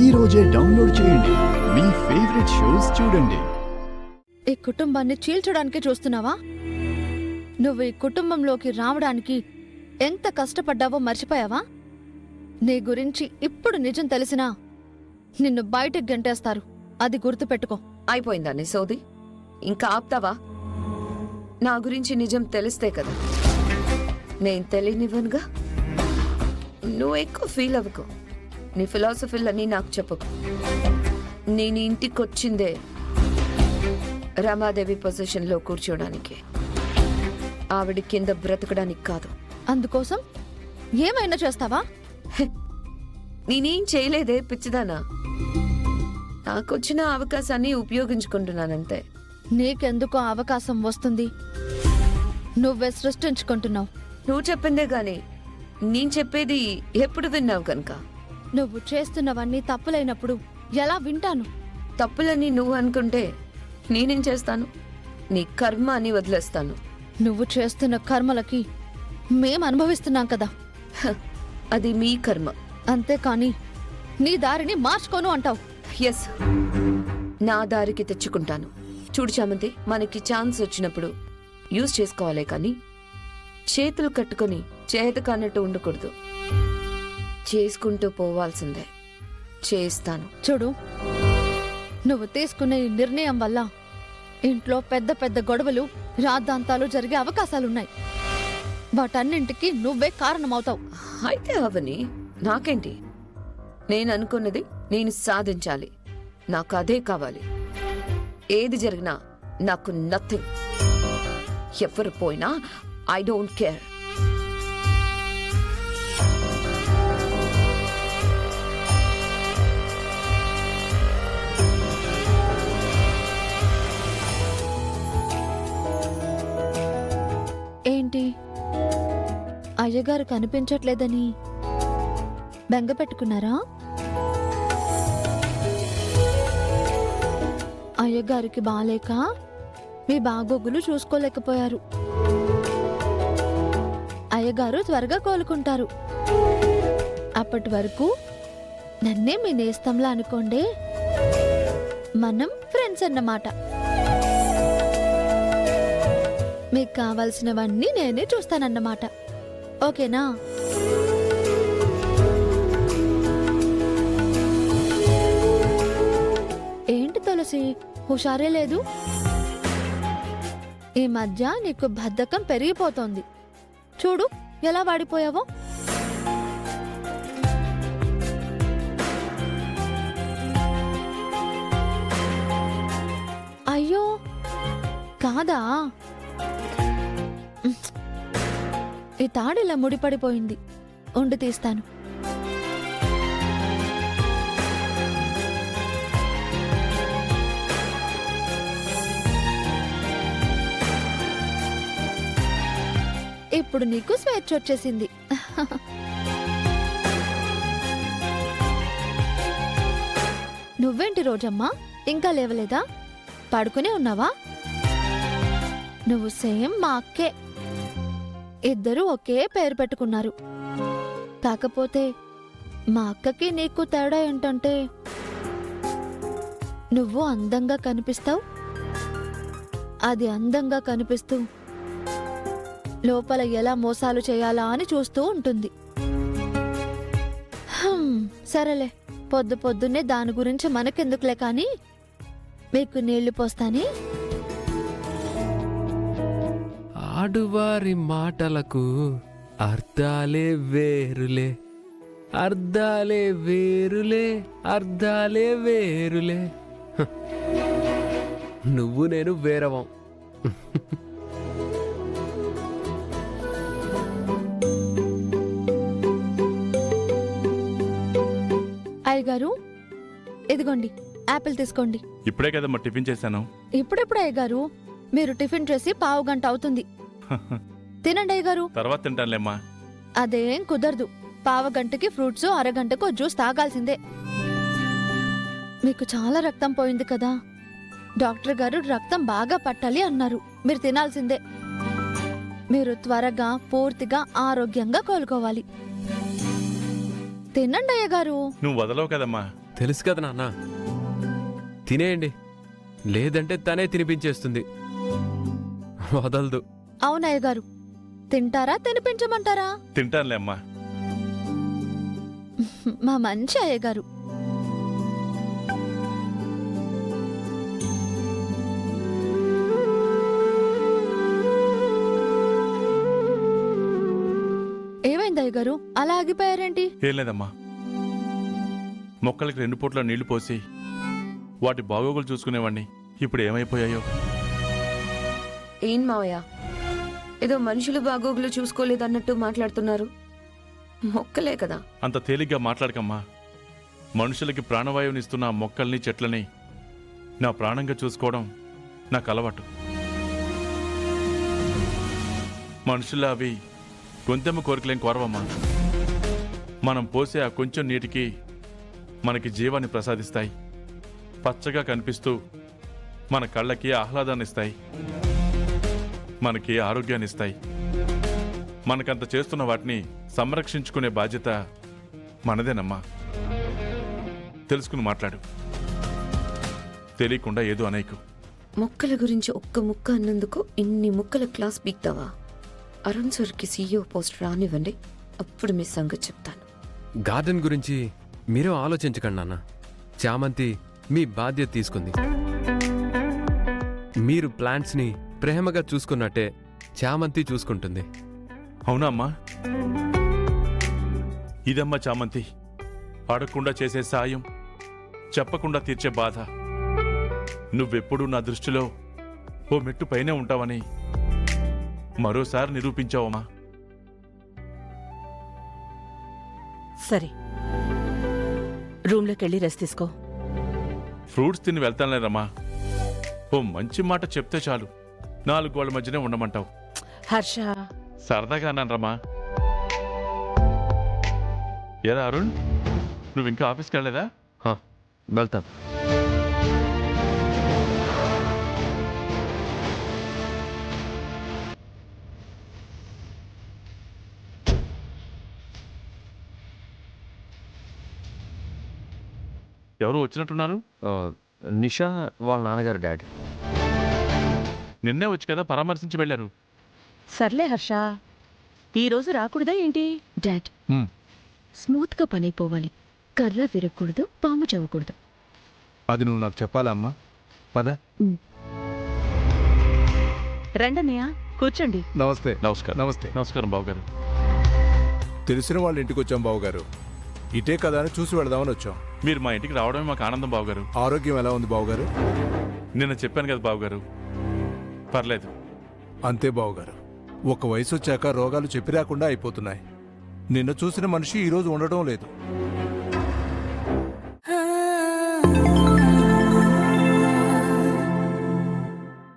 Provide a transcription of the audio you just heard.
ఈ రోజే డౌన్లోడ్ చేయండి. మీ ఫేవరెట్ షోస్ చూడండి. ఈ కుటుంబాన్ని చీల్చడానికి చూస్తున్నావా? నువ్వు ఈ కుటుంబంలోకి రావడానికి ఎంత కష్టపడ్డావో మర్చిపోయావా? నీ గురించి ఇప్పుడు నిజం తెలిసినా నిన్ను బయటకు గెంటేస్తారు. అది గుర్తుపెట్టుకో. అయిపోయిందా నీ సోది? ఇంకా ఆపుతావా? నా గురించి నిజం తెలిస్తే కదా. నేను తెలియనివ్వనుగా. నువ్వు ఎక్కువ ఫీల్ అవ్వకు. నీ ఫిలాసఫీలన్నీ నాకు చెప్పకు. నేను ఇంటికి వచ్చిందే రమాదేవి పొజిషన్లో కూర్చోడానికి, ఆవిడ కింద బ్రతకడానికి కాదు. అందుకోసం ఏమైనా చేస్తావా? నేనేం చేయలేదే పిచ్చిదానా. నాకొచ్చిన అవకాశాన్ని ఉపయోగించుకుంటున్నానంతే. నీకెందుకో అవకాశం వస్తుంది. నువ్వే సృష్టించుకుంటున్నావు. నువ్వు చెప్పిందే గాని నేను చెప్పేది ఎప్పుడు విన్నావు కనుక. నువ్వు చేస్తున్నవన్నీ తప్పులైనప్పుడు ఎలా వింటాను? తప్పులని నువ్వు అనుకుంటే నేనేం చేస్తాను? నీ కర్మ అని వదిలేస్తాను. నువ్వు చేస్తున్న కర్మలకి మేం అనుభవిస్తున్నాం కదా. అది మీ కర్మ. అంతేకాని నీ దారిని మార్చుకోను అంటావు. ఎస్, నా దారికి తెచ్చుకుంటాను. చూడు చామంతి, మనకి ఛాన్స్ వచ్చినప్పుడు యూజ్ చేసుకోవాలే కానీ చేతులు కట్టుకొని చేత కానట్టు ఉండకూడదు. చేసుకుంటూ పోవాల్సిందే. చేస్తాను. చూడు, నువ్వు తీసుకునే ఈ నిర్ణయం వల్ల ఇంట్లో పెద్ద పెద్ద గొడవలు, రాద్ధాంతాలు జరిగే అవకాశాలున్నాయి. వాటన్నింటికి నువ్వే కారణమవుతావు. అయితే అవని నాకేంటి? నేను అనుకున్నది నేను సాధించాలి. నాకు అదే కావాలి. ఏది జరిగినా నాకు నథింగ్. ఎవరు పోయినా ఐ డోంట్ కేర్. ఏంటి, అయ్యగారు కనిపించట్లేదని బెంగ పెట్టుకున్నారా? అయ్యగారికి బాలేక మీ బాగోగులు చూసుకోలేకపోయారు. అయ్యగారు త్వరగా కోలుకుంటారు. అప్పటి వరకు నన్నే మీ నేస్తంలా అనుకోండి. మనం ఫ్రెండ్స్ అన్నమాట. మీకు కావాల్సినవన్నీ నేనే చూస్తానన్నమాట. ఓకేనా? ఏంటి తులసి, హుషారే లేదు? ఈ మధ్య నీకు బద్ధకం పెరిగిపోతోంది. చూడు ఎలా వాడిపోయావో. అయ్యో కాదా, ఈ తాడిలా ముడిపడిపోయింది. ఉండి తీస్తాను. ఇప్పుడు నీకు స్వేచ్ఛ వచ్చేసింది. నువ్వేంటి రోజమ్మా, ఇంకా లేవలేదా? పడుకునే ఉన్నావా? నువ్వు సేమ్ మా అక్కే. ఇద్దరు ఒకే పేరు పెట్టుకున్నారు. కాకపోతే మా అక్కకి నీకు తేడా ఏంటంటే నువ్వు అందంగా కనిపిస్తావు, అది అందంగా కనిపిస్తూ లోపల ఎలా మోసాలు చేయాలా అని చూస్తూ ఉంటుంది. సరేలే, పొద్దు పొద్దున్నే దాని గురించి మనకెందుకులే కానీ మీకు నీళ్లు పోస్తాని. ఆడువారి మాటలకు అర్థాలే వేరులే, అర్థాలే వేరులే, అర్థాలే వేరులే. నువ్వు నేను వేరవం. అయ్యగారు, ఇదిగోండి యాపిల్ తీసుకోండి. ఇప్పుడే కదమ్మా టిఫిన్ చేశాను. ఇప్పుడెప్పుడు అయ్యగారు? మీరు టిఫిన్ చేసి పావు గంట అవుతుంది. తినండి అయ్యగారు. తర్వాత తింటానులేమ్మా. అదేం కుదరదు. పావు గంటకి ఫ్రూట్స్, అరగంటకు జ్యూస్ తాగాల్సిందే. మీకు చాలా రక్తం పోయింది కదా. డాక్టర్ గారు రక్తం బాగా పట్టాలి అన్నారు. మీరు తినాల్సిందే. మీరు త్వరగా పూర్తిగా ఆరోగ్యంగా కోలుకోవాలి. తినండి అయ్యగారు. నువ్వు వదలవు కదమ్మా. తెలుసు కదా నాన్న. తినేయండి, లేదంటే తనే తినిపించేస్తుంది. వదలదు. అవునయ్యగారు, తింటారా తినిపించమంటారా? తింటానులే అమ్మా. మా మంచి అయ్యగారు. ఏమైంది అయ్యగారు, అలా ఆగిపోయారేంటి? ఏం లేదమ్మా, మొక్కలకి 2 పూట్ల నీళ్లు పోసి వాటి బాగోగులు చూసుకునేవాడిని. ఇప్పుడు ఏమైపోయాయో. ఏం మావయ్య, ఏదో మనుషులు బాగోగులు చూసుకోలేదన్నట్టు మాట్లాడుతున్నారు. మొక్కలే కదా. అంత తేలిగ్గా మాట్లాడకమ్మా. మనుషులకి ప్రాణవాయువునిస్తున్న ఆ మొక్కల్ని చెట్లని నా ప్రాణంగా చూసుకోవడం నాకు అలవాటు. మనుషుల్లో అవి గొంతెమ్మ కోరికలేం కోరవమ్మా. మనం పోసే ఆ కొంచెం నీటికి మనకి జీవాన్ని ప్రసాదిస్తాయి. పచ్చగా కనిపిస్తూ మన కళ్ళకి ఆహ్లాదాన్ని ఇస్తాయి, మనకి ఆరోగ్యాన్ని ఇస్తాయి. మనకంత చేస్తున్న వాటిని సంరక్షించుకునే బాధ్యత మనదేనమ్మా. తెలుసుకుని మాట్లాడు, తెలియకుండా ఏదో అనేకు. మొక్కల గురించి ఒక్క ముక్క అన్నందుకు ఇన్ని ముక్కల క్లాస్ పీక్తావా? అరుణ్ సార్కి సీఈఓ పోస్ట్ రానివ్వండి, అప్పుడు మీ సంగతి చెప్తాను. గార్డెన్ గురించి మీరే ఆలోచించకండి నాన్న. చామంతి మీ బాధ్యత తీసుకుంది. మీరు ప్లాంట్స్ని ప్రేమగా చూసుకున్నట్టే చామంతి చూసుకుంటుంది. అవునా అమ్మా? ఇదమ్మా చామంతి, అడగకుండా చేసే సాయం, చెప్పకుండా తీర్చే బాధ. నువ్వెప్పుడూ నా దృష్టిలో ఓ మెట్టు పైనే ఉంటావని మరోసారి నిరూపించావమ్మా. సరే, రూమ్లోకి వెళ్ళి రెస్ట్ తీసుకో. ఫ్రూట్స్ తిని వెళ్తానులేరమ్మా. ఓ మంచి మాట చెప్తే చాలు, 4 గోళ్ల మధ్యనే ఉండమంటావు. హర్ష, సరదాగా అన్నానరమ్మా. ఏరా అరుణ్, నువ్వు ఇంకా ఆఫీస్కి వెళ్ళలేదా? వెళ్తాను. ఎవరు వచ్చినట్టున్నారు? నిషా వాళ్ళ నాన్నగారు డాడీ. నిన్నే వచ్చి కదా పరామర్శించి వెళ్ళారు. సర్లే హర్ష, ఈరోజు రాకూడదా ఏంటి? డాడ్, స్మూత్గా పని అయిపోవాలి. కర్ర విరగకూడదు, పాము చవ్వకూడదు. అది నువ్వు నాకు చెప్పాలా అమ్మా? పద. రండన్నయ్య, కూర్చోండి. నమస్తే. నమస్కారం. నమస్తే. నమస్కారం బావగారు. తెలిసిన వాళ్ళ ఇంటికి వచ్చాం బావగారు. ఇటే కదా అని చూసి వెళదామని వచ్చాం. మీరు మా ఇంటికి రావడమే మాకు ఆనందం బావగారు. ఆరోగ్యం ఎలా ఉంది బావగారు? నిన్న చెప్పాను కదా బావగారు, పర్లేదు. అంతే బావగారు, ఒక వయసు వచ్చాక రోగాలు చెప్పి రాకుండా అయిపోతున్నాయి. నిన్న చూసిన మనిషి ఈరోజు ఉండటం లేదు.